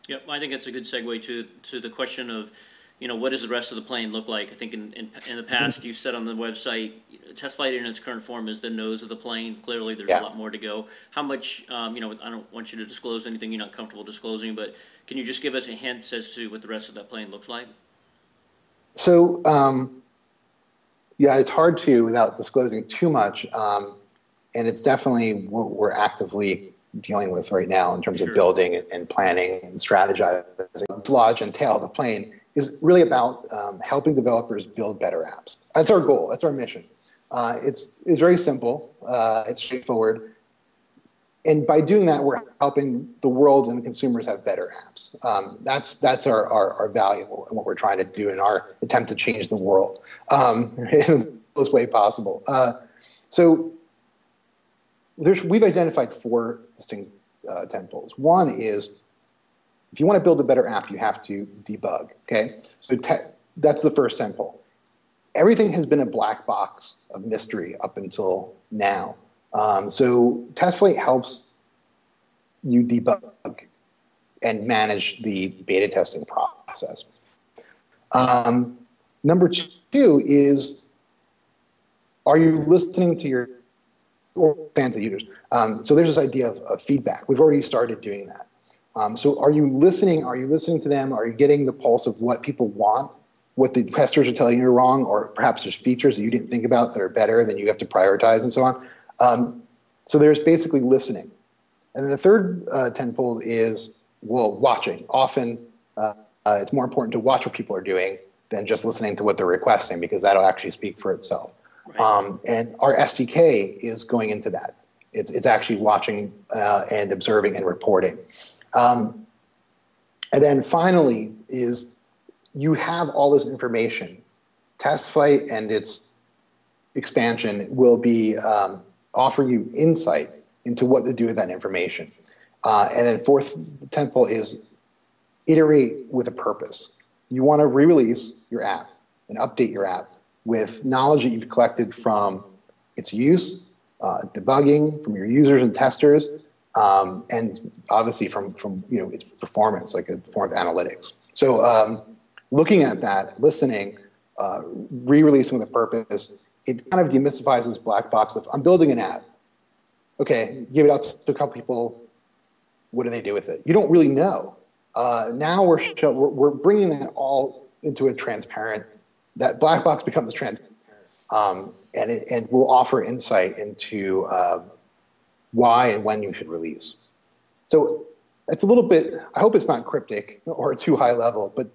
Yep, I think that's a good segue to the question of, what does the rest of the plane look like? I think in the past you said on the website, TestFlight in its current form is the nose of the plane. Clearly, there's a lot more to go. How much, I don't want you to disclose anything you're not comfortable disclosing, but can you just give us a hint as to what the rest of that plane looks like? So, yeah, it's hard to without disclosing too much, and it's definitely what we're actively dealing with right now in terms of building and planning and strategizing. Lodge and tail of the plane is really about helping developers build better apps. That's our goal. That's our mission. It's very simple. It's straightforward. And by doing that, we're helping the world and the consumers have better apps. That's our value and what we're trying to do in our attempt to change the world in the most way possible. So we've identified 4 distinct tentpoles. One is, if you want to build a better app, you have to debug. Okay, so that's the first tentpole. Everything has been a black box of mystery up until now. So TestFlight helps you debug and manage the beta testing process. Number 2 is, are you listening to your fans and users? So there's this idea of feedback. We've already started doing that. So are you listening? Are you listening to them? Are you getting the pulse of what people want, what the testers are telling you are wrong, or perhaps there's features that you didn't think about that are better, then you have to prioritize and so on? So there's basically listening. And then the third tentpole is, well, watching. Often it's more important to watch what people are doing than just listening to what they're requesting, because that'll actually speak for itself. Right. And our SDK is going into that. It's actually watching and observing and reporting. And then finally is, you have all this information. TestFlight and its expansion will be offer you insight into what to do with that information. And then fourth tentpole is iterate with a purpose. You want to re-release your app and update your app with knowledge that you've collected from its use, debugging, from your users and testers, and obviously from its performance, like performance analytics. So looking at that, listening, re-releasing with a purpose, it kind of demystifies this black box of, I'm building an app. Okay, give it out to a couple people. What do they do with it? You don't really know. Now we're bringing that all into a transparent. That black box becomes transparent, and will offer insight into why and when you should release. So it's a little bit. I hope it's not cryptic or too high level, but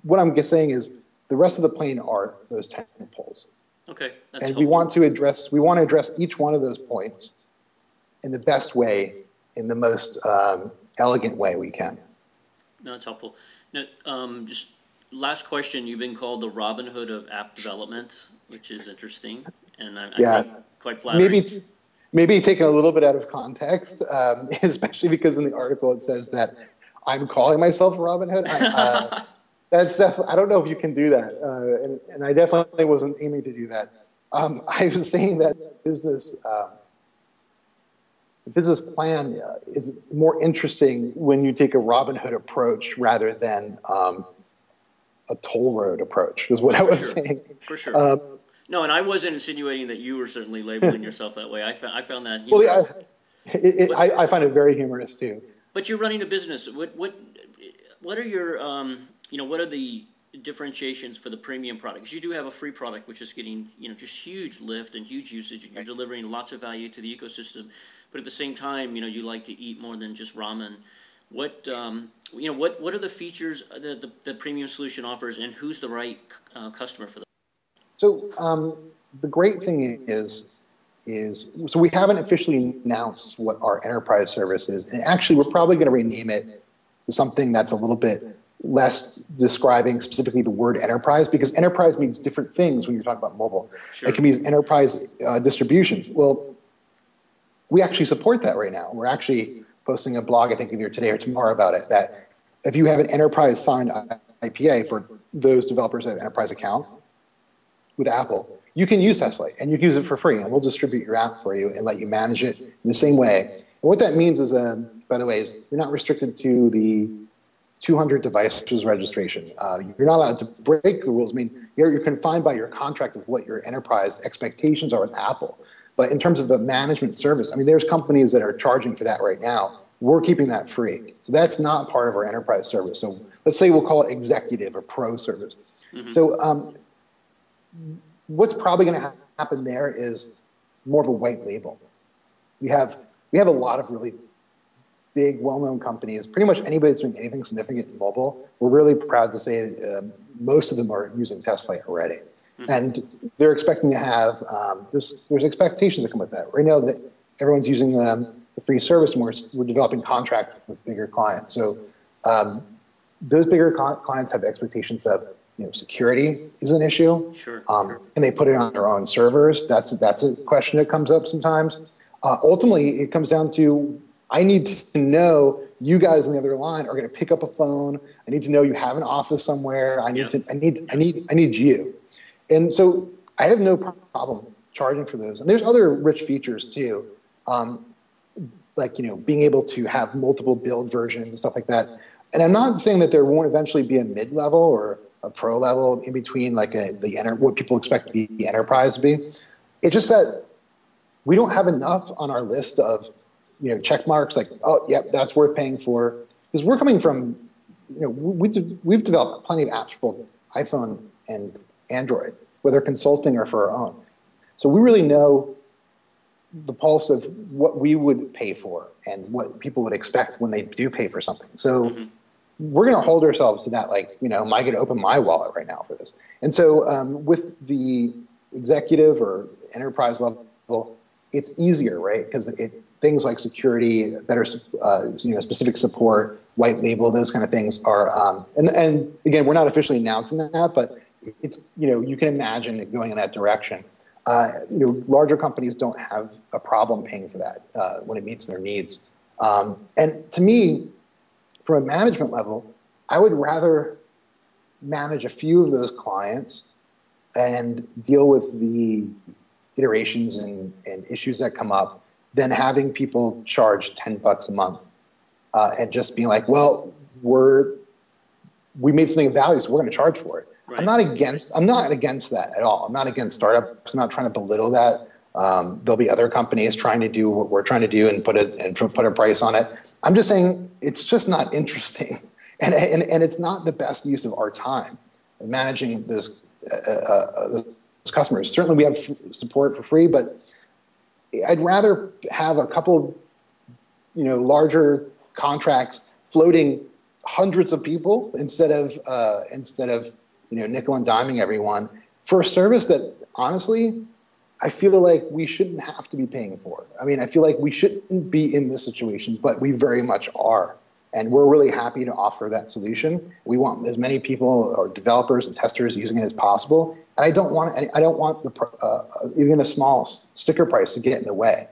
what I'm saying is the rest of the plane are those tentpoles. Okay, that's and helpful. we want to address each one of those points in the best way, in the most elegant way we can. No, that's helpful. Now, just last question. You've been called the Robin Hood of app development, which is interesting, and I think quite flattering. Maybe taken a little bit out of context, especially because in the article it says that I'm calling myself Robin Hood. That's definitely, I don't know if you can do that, and I definitely wasn't aiming to do that. I was saying that the business plan is more interesting when you take a Robin Hood approach rather than a toll road approach, is what I was saying. For sure. No, and I wasn't insinuating that you were certainly labeling yourself that way. I found that humorous. Well, I find it very humorous too. But you're running a business. What are your what are the differentiations for the premium product? Because you do have a free product which is getting just huge lift and huge usage, and you're delivering lots of value to the ecosystem. But at the same time, you like to eat more than just ramen. What what are the features that the premium solution offers, and who's the right customer for them? So the great thing is so we haven't officially announced what our enterprise service is, and actually we're probably going to rename it to something that's a little bit less describing specifically the word enterprise, because enterprise means different things when you're talking about mobile. Sure. It can mean enterprise distribution. Well, we actually support that right now. We're actually posting a blog, I think either today or tomorrow, about it, that if you have an enterprise signed IPA for those developers that have an enterprise account with Apple, you can use TestFlight and you can use it for free, and we'll distribute your app for you and let you manage it in the same way. And what that means is, by the way, is you're not restricted to the 200 devices registration. You're not allowed to break the rules. I mean, you're confined by your contract of what your enterprise expectations are with Apple. But in terms of the management service, I mean, there's companies that are charging for that right now. We're keeping that free. So that's not part of our enterprise service. So let's say we'll call it executive or pro service. Mm-hmm. So what's probably going to happen there is more of a white label. We have a lot of really big, well-known companies. Pretty much anybody that's doing anything significant in mobile, we're really proud to say most of them are using TestFlight already. Mm-hmm. And they're expecting to have, there's expectations that come with that. Right now, that everyone's using the free service, and we're developing contracts with bigger clients. So those bigger clients have expectations of, security is an issue. Sure. And they put it on their own servers. That's a question that comes up sometimes. Ultimately, it comes down to, I need to know you guys on the other line are going to pick up a phone. I need to know you have an office somewhere. I need you. And so I have no problem charging for those. And there's other rich features too. Like, being able to have multiple build versions and stuff like that. And I'm not saying that there won't eventually be a mid-level or a pro level in between, like what people expect the enterprise to be. It's just that we don't have enough on our list of, check marks like, oh, yep, that's worth paying for. Because we're coming from, we've developed plenty of apps for both iPhone and Android, whether consulting or for our own. So we really know the pulse of what we would pay for and what people would expect when they do pay for something. So we're going to hold ourselves to that, like, am I going to open my wallet right now for this? And so with the executive or enterprise level, it's easier, right? Because things like security, better, specific support, white label, those kind of things are, and again, we're not officially announcing that, but it's, you can imagine it going in that direction. Larger companies don't have a problem paying for that when it meets their needs. And to me, from a management level, I would rather manage a few of those clients and deal with the iterations and issues that come up than having people charge $10 a month and just being like, well, we made something of value, so we're going to charge for it. Right. I'm not against that at all. I'm not against startups. I'm not trying to belittle that. There'll be other companies trying to do what we're trying to do and put a price on it. I'm just saying it's just not interesting, and it's not the best use of our time managing those customers. Certainly, we have support for free, but I'd rather have a couple, larger contracts floating hundreds of people instead of nickel and diming everyone for a service that honestly I feel like we shouldn't have to be paying for. I mean, I feel like we shouldn't be in this situation, but we very much are. And we're really happy to offer that solution. We want as many people or developers and testers using it as possible. And I don't want even a small sticker price to get in the way,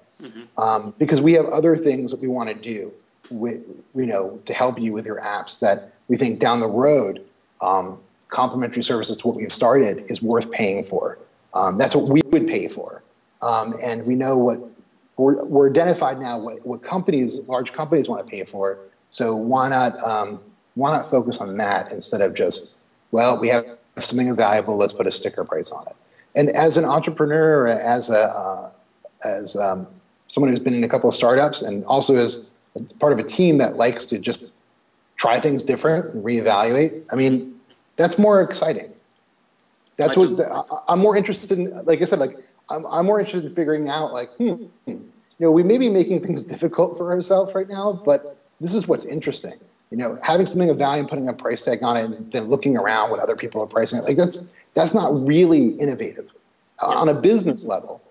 because we have other things that we want to do to help you with your apps that we think down the road, complementary services to what we've started is worth paying for. That's what we would pay for. And we know what we're identified now, what large companies want to pay for. So why not focus on that instead of just, well, we have something valuable, let's put a sticker price on it. And as an entrepreneur, as someone who's been in a couple of startups and also as part of a team that likes to just try things different and reevaluate, I mean, that's more exciting. That's I'm more interested in, like I said, I'm more interested in figuring out, we may be making things difficult for ourselves right now, but this is what's interesting. Having something of value and putting a price tag on it and then looking around what other people are pricing it, that's not really innovative. On a business level,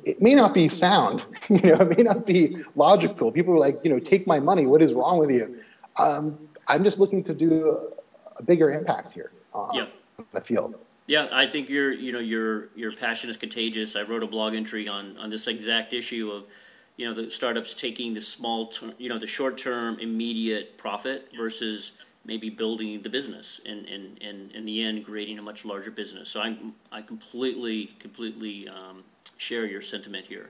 it may not be sound, it may not be logical. People are like, take my money, what is wrong with you? I'm just looking to do a bigger impact here in the field. Yeah, I think your passion is contagious. I wrote a blog entry on this exact issue of, the startups taking the the short-term immediate profit versus maybe building the business and in the end creating a much larger business. So I completely share your sentiment here.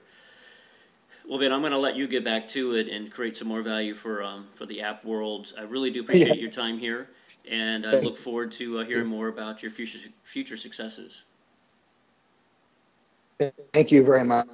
Well, Ben, I'm going to let you get back to it and create some more value for the app world. I really do appreciate your time here, and I look forward to hearing more about your future successes. Thank you very much.